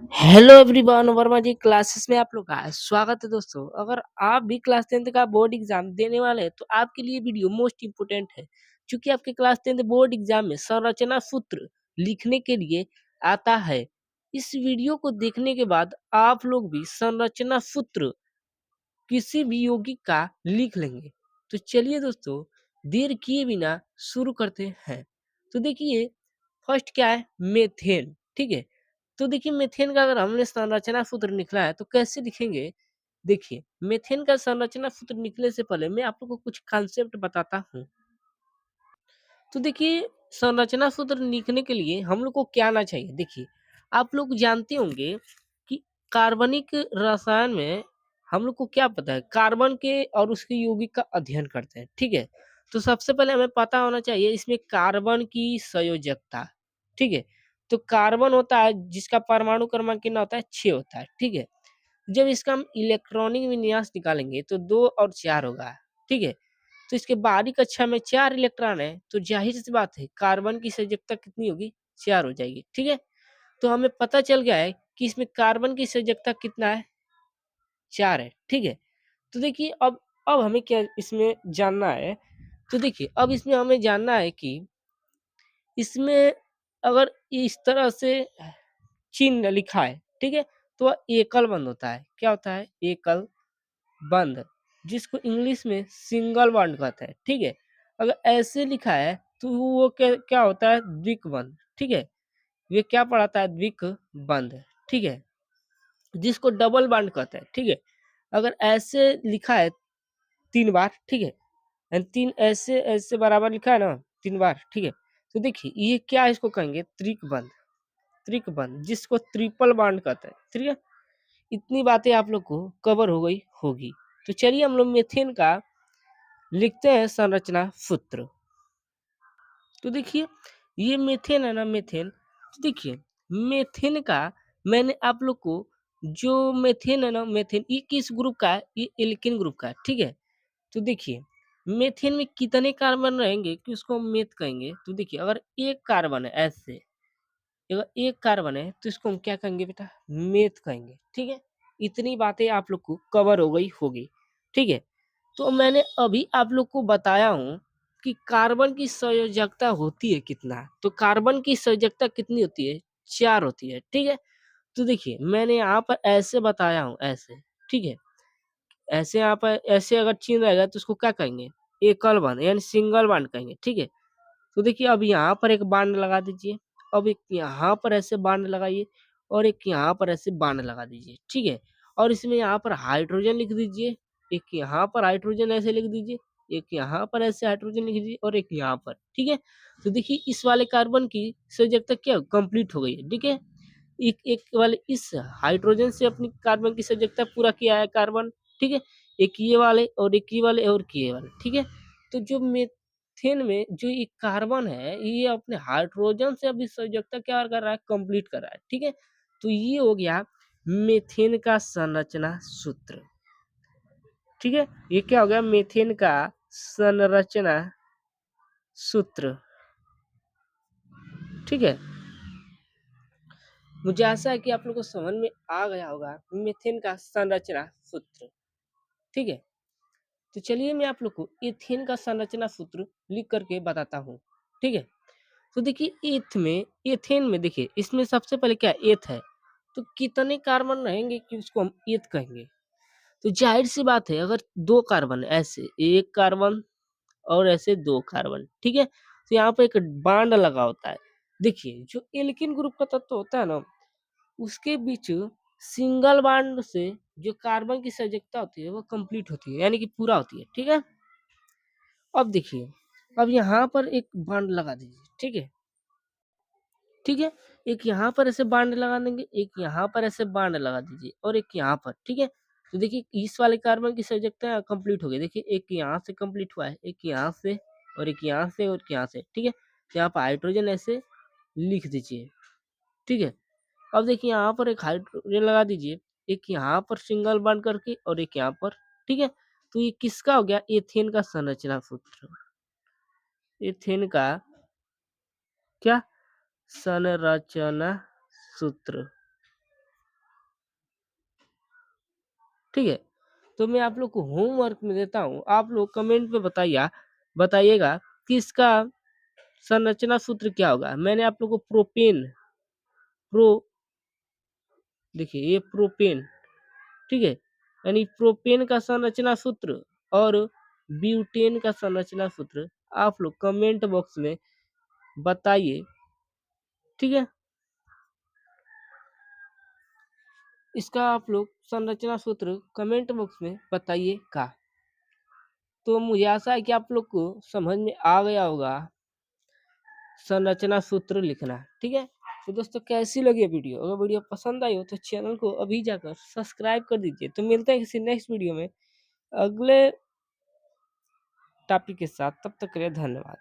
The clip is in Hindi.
हेलो एवरीवन, वर्मा जी क्लासेस में आप लोग का स्वागत है दोस्तों। अगर आप भी क्लास 10th का बोर्ड एग्जाम देने वाले हैं तो आपके लिए वीडियो मोस्ट इम्पोर्टेंट है, क्योंकि आपके क्लास 10th बोर्ड एग्जाम में संरचना सूत्र लिखने के लिए आता है। इस वीडियो को देखने के बाद आप लोग भी संरचना सूत्र किसी भी यौगिक का लिख लेंगे। तो चलिए दोस्तों, देर किए बिना शुरू करते हैं। तो देखिए, फर्स्ट क्या है? मेथेन। ठीक है, तो देखिए मेथेन का अगर हमने संरचना सूत्र निकला है तो कैसे लिखेंगे। देखिए, मेथेन का संरचना सूत्र निकलने से पहले मैं आप लोग को कुछ कॉन्सेप्ट बताता हूँ। तो देखिए, संरचना सूत्र लिखने के लिए हम लोग को क्या आना चाहिए। देखिए, आप लोग जानते होंगे कि कार्बनिक रसायन में हम लोग को क्या पता है, कार्बन के और उसके यौगिक का अध्ययन करते हैं। ठीक है, तो सबसे पहले हमें पता होना चाहिए इसमें कार्बन की संयोजकता। ठीक है, तो कार्बन होता है जिसका परमाणु क्रमांक कितना होता है, 6 होता है। ठीक है, जब इसका हम इलेक्ट्रॉनिक विन्यास निकालेंगे तो 2 और 4 होगा। ठीक है, तो इसके बाहरी कक्षा में 4 इलेक्ट्रॉन है, तो ज़ाहिर-सी बात है कार्बन की संयोजकता कितनी होगी, 4 हो जाएगी। ठीक है, तो हमें पता चल गया है कि इसमें कार्बन की संयोजकता कितना है, 4 है। ठीक है, तो देखिए अब हमें क्या इसमें जानना है। तो देखिए, अब इसमें हमें जानना है कि इसमें अगर इस तरह से चिन्ह लिखा है, ठीक है, तो वह एकल बंध होता है। क्या होता है? एकल बंध, जिसको इंग्लिश में सिंगल बॉन्ड कहते हैं। ठीक है, अगर ऐसे लिखा है तो वो क्या क्या होता है? द्विक बंध। ठीक है, ये क्या पढ़ाता है? द्विक बंध। ठीक है, जिसको डबल बॉन्ड कहते हैं। ठीक है, अगर ऐसे लिखा है 3 बार, ठीक है, एंड 3 ऐसे ऐसे बराबर लिखा है ना 3 बार। ठीक है, तो देखिए ये क्या इसको कहेंगे? त्रिक बंध। त्रिक बंध, जिसको ट्रिपल बॉन्ड कहते हैं। ठीक है, इतनी बातें आप लोग को कवर हो गई होगी। तो चलिए हम लोग मीथेन का लिखते हैं संरचना सूत्र। तो देखिए, ये मीथेन है ना, मीथेन। तो देखिए, मीथेन का मैंने आप लोग को जो मीथेन है ना, मीथेन ये किस ग्रुप का है? ये एल्कीन ग्रुप का है। ठीक है, तो देखिए मीथेन में कितने कार्बन रहेंगे कि उसको हम मेथ कहेंगे। तो देखिए, अगर एक कार्बन है ऐसे, अगर एक कार्बन है तो इसको हम क्या कहेंगे बेटा? मेथ कहेंगे। ठीक है, इतनी बातें आप लोग को कवर हो गई होगी। ठीक है, तो मैंने अभी आप लोग को बताया हूँ कि कार्बन की संयोजकता होती है कितना। तो कार्बन की संयोजकता कितनी होती है? 4 होती है। ठीक है, तो देखिए मैंने यहाँ पर ऐसे बताया हूँ, ऐसे। ठीक है, ऐसे यहाँ पर ऐसे अगर चिन्ह रहेगा तो उसको क्या कहेंगे? एकल बंध यानी सिंगल बॉन्ड कहेंगे। ठीक है, तो देखिए अब यहाँ पर एक बाण लगा दीजिए, अब एक यहाँ पर ऐसे बाण लगाइए और एक यहाँ पर ऐसे बाण लगा दीजिए। ठीक है, और इसमें यहाँ पर हाइड्रोजन लिख दीजिए, एक यहाँ पर हाइड्रोजन ऐसे लिख दीजिए, एक यहाँ पर ऐसे हाइड्रोजन लिख दीजिए और एक यहाँ पर। ठीक है, तो देखिए इस वाले कार्बन की संयोजकता क्या कंप्लीट हो गई है। ठीक है, एक एक वाले इस हाइड्रोजन से अपनी कार्बन की संयोजकता पूरा किया है कार्बन। ठीक है, एक ये वाले और एक ये वाले और एक ये वाले। ठीक है, तो जो मीथेन में जो ये कार्बन है ये अपने हाइड्रोजन से अभी संयोजकता क्या कर रहा है? कंप्लीट कर रहा है। ठीक है, तो ये हो गया मीथेन का संरचना सूत्र। ठीक है, ये क्या हो गया? मीथेन का संरचना सूत्र। ठीक है, मुझे आशा है कि आप लोग को समझ में आ गया होगा मीथेन का संरचना सूत्र। ठीक है, तो चलिए मैं आप लोग को एथेन का संरचना सूत्र लिख करके बताता हूँ। ठीक है, तो देखिए एथेन में देखिए इसमें सबसे पहले क्या एथ है, तो कितने कार्बन रहेंगे कि उसको हम एथ कहेंगे। तो जाहिर सी बात है, अगर 2 कार्बन ऐसे, एक कार्बन और ऐसे 2 कार्बन। ठीक है, तो यहाँ पे एक बांड लगा होता है। देखिए जो एल्किन ग्रुप का तत्व होता है ना, उसके बीच सिंगल बॉन्ड से जो कार्बन की संयोजकता होती है वो कंप्लीट होती है, यानी कि पूरा होती है। ठीक है, अब देखिए, अब यहाँ पर एक बॉन्ड लगा दीजिए। ठीक है, ठीक है, एक यहाँ पर ऐसे बॉन्ड लगा देंगे, एक यहाँ पर ऐसे बॉन्ड लगा दीजिए और एक यहाँ पर। ठीक है, तो देखिए इस वाले कार्बन की संयोजकता कंप्लीट हो गई। देखिए एक यहाँ से कंप्लीट हुआ है, एक यहाँ से और एक यहाँ से और एक यहाँ से। ठीक है, तो यहाँ पर हाइड्रोजन ऐसे लिख दीजिए। ठीक है, अब देखिए यहाँ पर एक हाइड्रोजन लगा दीजिए, एक यहाँ पर सिंगल बॉन्ड करके और एक यहाँ पर। ठीक है, तो ये किसका हो गया? एथेन का संरचना सूत्र। एथेन का क्या? संरचना सूत्र। ठीक है? तो मैं आप लोग को होमवर्क में देता हूँ, आप लोग कमेंट में बताइएगा कि इसका संरचना सूत्र क्या होगा? मैंने आप लोग को प्रो देखिए ये प्रोपेन, ठीक है? यानी प्रोपेन का संरचना सूत्र और ब्यूटेन का संरचना सूत्र आप लोग कमेंट बॉक्स में बताइए, ठीक है? इसका आप लोग संरचना सूत्र कमेंट बॉक्स में बताइएगा। तो मुझे आशा है कि आप लोग को समझ में आ गया होगा संरचना सूत्र लिखना, ठीक है? तो दोस्तों कैसी लगी वीडियो? अगर वीडियो पसंद आई हो तो चैनल को अभी जाकर सब्सक्राइब कर दीजिए। तो मिलते हैं किसी नेक्स्ट वीडियो में अगले टॉपिक के साथ, तब तक के लिए धन्यवाद।